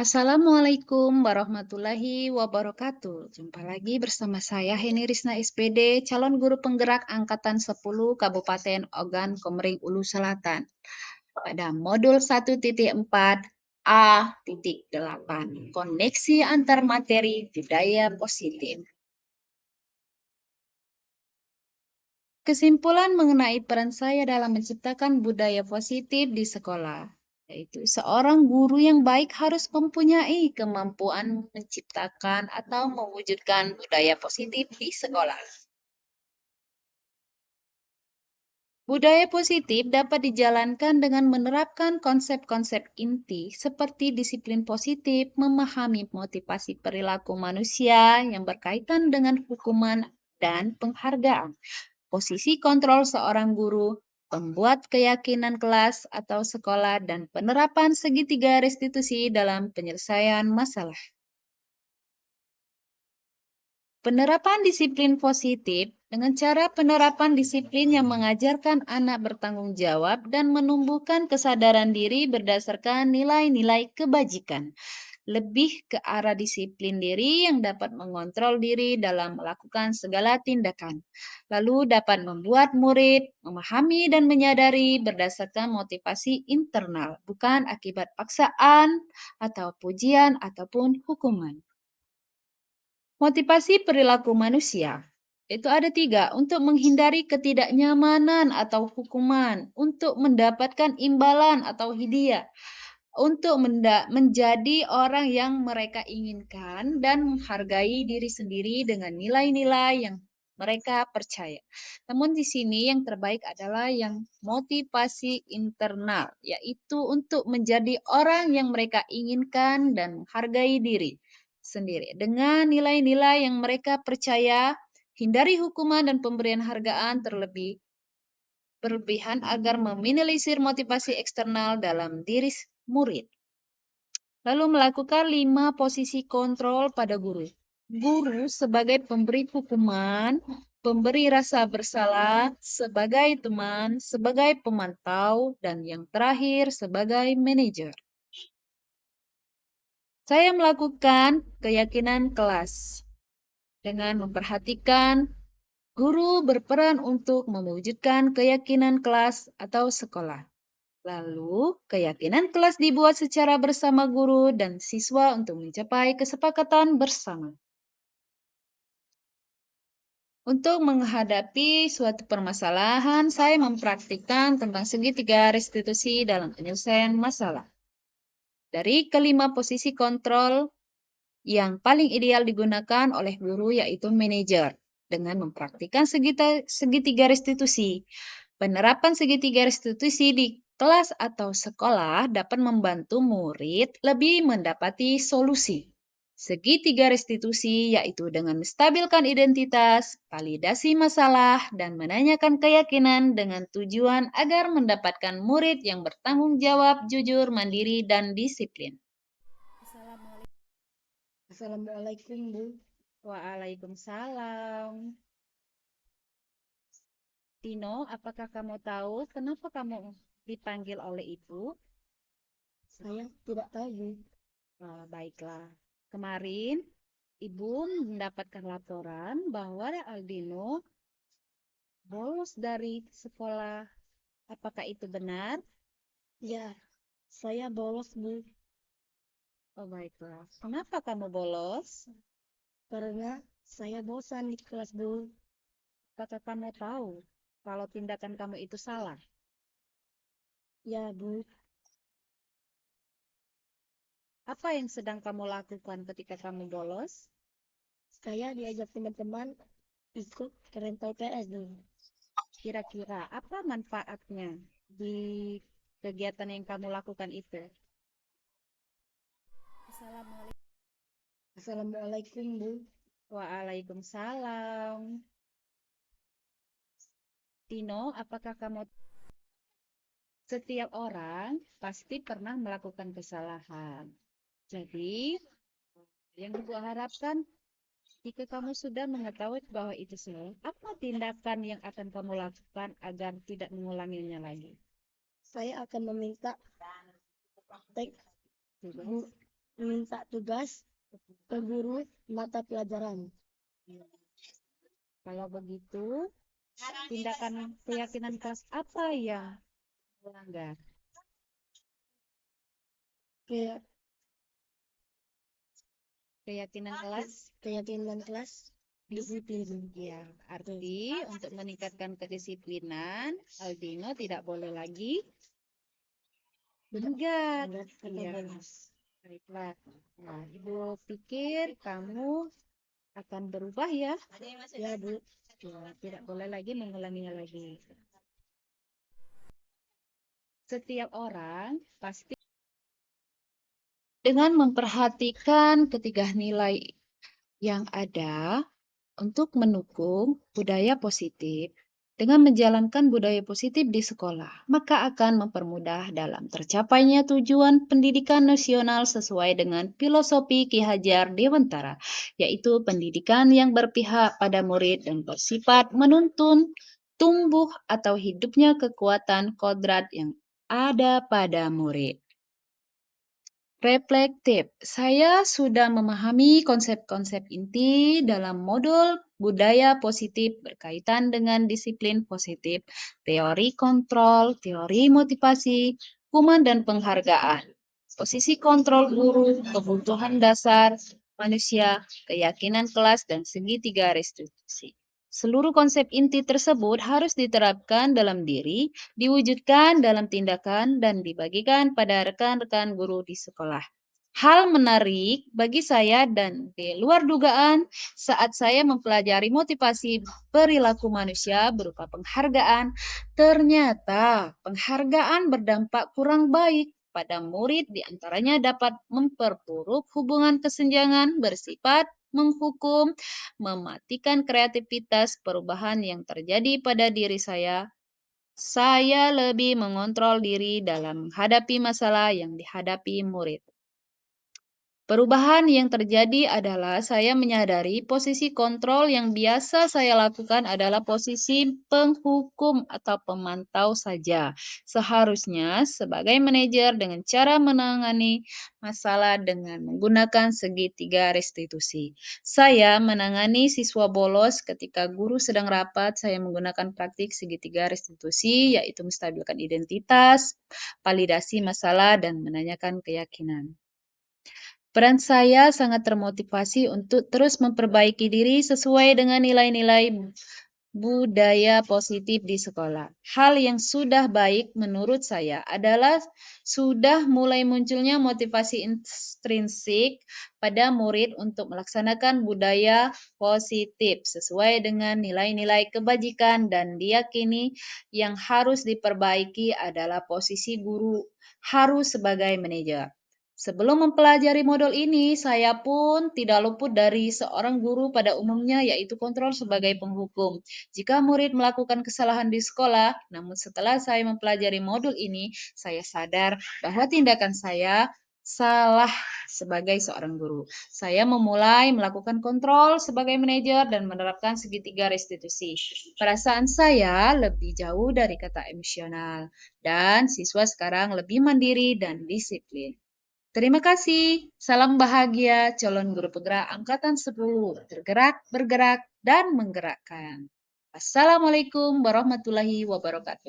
Assalamualaikum warahmatullahi wabarakatuh. Jumpa lagi bersama saya Heni Risna SPD, calon guru penggerak Angkatan 10 Kabupaten Ogan Komering Ulu Selatan. Pada modul 1.4 A.8, koneksi antar materi budaya positif. Kesimpulan mengenai peran saya dalam menciptakan budaya positif di sekolah, yaitu seorang guru yang baik harus mempunyai kemampuan menciptakan atau mewujudkan budaya positif di sekolah. Budaya positif dapat dijalankan dengan menerapkan konsep-konsep inti seperti disiplin positif, memahami motivasi perilaku manusia yang berkaitan dengan hukuman dan penghargaan. Posisi kontrol seorang guru, pembuat keyakinan kelas atau sekolah, dan penerapan segitiga restitusi dalam penyelesaian masalah. Penerapan disiplin positif dengan cara penerapan disiplin yang mengajarkan anak bertanggung jawab dan menumbuhkan kesadaran diri berdasarkan nilai-nilai kebajikan. Lebih ke arah disiplin diri yang dapat mengontrol diri dalam melakukan segala tindakan. Lalu dapat membuat murid memahami dan menyadari berdasarkan motivasi internal, bukan akibat paksaan atau pujian ataupun hukuman. Motivasi perilaku manusia itu ada 3, untuk menghindari ketidaknyamanan atau hukuman, untuk mendapatkan imbalan atau hadiah, untuk menjadi orang yang mereka inginkan, dan menghargai diri sendiri dengan nilai-nilai yang mereka percaya. Namun di sini yang terbaik adalah yang motivasi internal, yaitu untuk menjadi orang yang mereka inginkan dan menghargai diri sendiri dengan nilai-nilai yang mereka percaya, hindari hukuman dan pemberian hargaan terlebih berlebihan agar meminimalisir motivasi eksternal dalam diri murid. Lalu melakukan 5 posisi kontrol pada guru. Guru sebagai pemberi hukuman, pemberi rasa bersalah, sebagai teman, sebagai pemantau, dan yang terakhir sebagai manajer. Saya melakukan keyakinan kelas dengan memperhatikan guru berperan untuk mewujudkan keyakinan kelas atau sekolah. Lalu, keyakinan kelas dibuat secara bersama guru dan siswa untuk mencapai kesepakatan bersama. Untuk menghadapi suatu permasalahan, saya mempraktikkan tentang segitiga restitusi dalam penyelesaian masalah. Dari kelima posisi kontrol, yang paling ideal digunakan oleh guru yaitu manajer dengan mempraktikkan segitiga restitusi. Penerapan segitiga restitusi di kelas atau sekolah dapat membantu murid lebih mendapati solusi. Segitiga restitusi yaitu dengan menstabilkan identitas, validasi masalah, dan menanyakan keyakinan dengan tujuan agar mendapatkan murid yang bertanggung jawab, jujur, mandiri, dan disiplin. Assalamualaikum, Bu. Waalaikumsalam. Tino, apakah kamu tahu kenapa kamu dipanggil oleh ibu? Saya tidak tahu, Bu. Baiklah. Kemarin, ibu mendapatkan laporan bahwa Aldino bolos dari sekolah. Apakah itu benar? Ya, saya bolos, Bu, Baiklah. Kenapa kamu bolos? karena saya bosan di kelas, Bu. Apakah kamu tahu kalau tindakan kamu itu salah? Ya, Bu, Apa yang sedang kamu lakukan ketika kamu bolos? saya diajak teman-teman ikut rental PS, Bu. Kira-kira apa manfaatnya di kegiatan yang kamu lakukan itu? Assalamualaikum, Bu. Waalaikumsalam. Tino, apakah kamu setiap orang pasti pernah melakukan kesalahan. Jadi, yang ibu harapkan jika kamu sudah mengetahui bahwa itu salah, apa tindakan yang akan kamu lakukan agar tidak mengulanginya lagi? Saya akan meminta praktek, Bu. meminta tugas ke guru mata pelajaran. Kalau begitu, tindakan keyakinan kelas apa yang melanggar? Ke Keyakinan kelas? keyakinan kelas disiplin. Ya, arti untuk meningkatkan kedisiplinan, Aldino tidak boleh lagi menggugat. Kata Ya, bolos. baiklah. Nah, Ibu pikir kamu akan berubah ya? Ya, Bu. Ya, tidak boleh lagi mengulanginya lagi. Setiap orang pasti dengan memperhatikan ketiga nilai yang ada untuk mendukung budaya positif. Dengan menjalankan budaya positif di sekolah, maka akan mempermudah dalam tercapainya tujuan pendidikan nasional sesuai dengan filosofi Ki Hajar Dewantara, yaitu pendidikan yang berpihak pada murid dan bersifat menuntun tumbuh atau hidupnya kekuatan kodrat yang ada pada murid. Reflektif. Saya sudah memahami konsep-konsep inti dalam modul budaya positif berkaitan dengan disiplin positif, teori kontrol, teori motivasi, hukuman dan penghargaan, posisi kontrol guru, kebutuhan dasar manusia, keyakinan kelas, dan segitiga restitusi. Seluruh konsep inti tersebut harus diterapkan dalam diri, diwujudkan dalam tindakan, dan dibagikan pada rekan-rekan guru di sekolah. Hal menarik bagi saya dan di luar dugaan saat saya mempelajari motivasi perilaku manusia berupa penghargaan, ternyata penghargaan berdampak kurang baik pada murid, diantaranya dapat memperburuk hubungan kesenjangan, bersifat menghukum, mematikan kreativitas perubahan yang terjadi pada diri saya. Saya lebih mengontrol diri dalam menghadapi masalah yang dihadapi murid. Perubahan yang terjadi adalah saya menyadari posisi kontrol yang biasa saya lakukan adalah posisi penghukum atau pemantau saja. Seharusnya sebagai manajer dengan cara menangani masalah dengan menggunakan segitiga restitusi. Saya menangani siswa bolos ketika guru sedang rapat, saya menggunakan praktik segitiga restitusi, yaitu menstabilkan identitas, validasi masalah, dan menanyakan keyakinan. Peran saya sangat termotivasi untuk terus memperbaiki diri sesuai dengan nilai-nilai budaya positif di sekolah. Hal yang sudah baik menurut saya adalah sudah mulai munculnya motivasi intrinsik pada murid untuk melaksanakan budaya positif sesuai dengan nilai-nilai kebajikan dan diyakini yang harus diperbaiki adalah posisi guru harus sebagai manajer. Sebelum mempelajari modul ini, saya pun tidak luput dari seorang guru pada umumnya, yaitu kontrol sebagai penghukum. Jika murid melakukan kesalahan di sekolah, namun setelah saya mempelajari modul ini, saya sadar bahwa tindakan saya salah sebagai seorang guru. Saya memulai melakukan kontrol sebagai manajer dan menerapkan segitiga restitusi. Perasaan saya lebih jauh dari kata emosional, dan siswa sekarang lebih mandiri dan disiplin. Terima kasih. Salam bahagia calon guru penggerak angkatan 10. Tergerak, bergerak, dan menggerakkan. Assalamualaikum warahmatullahi wabarakatuh.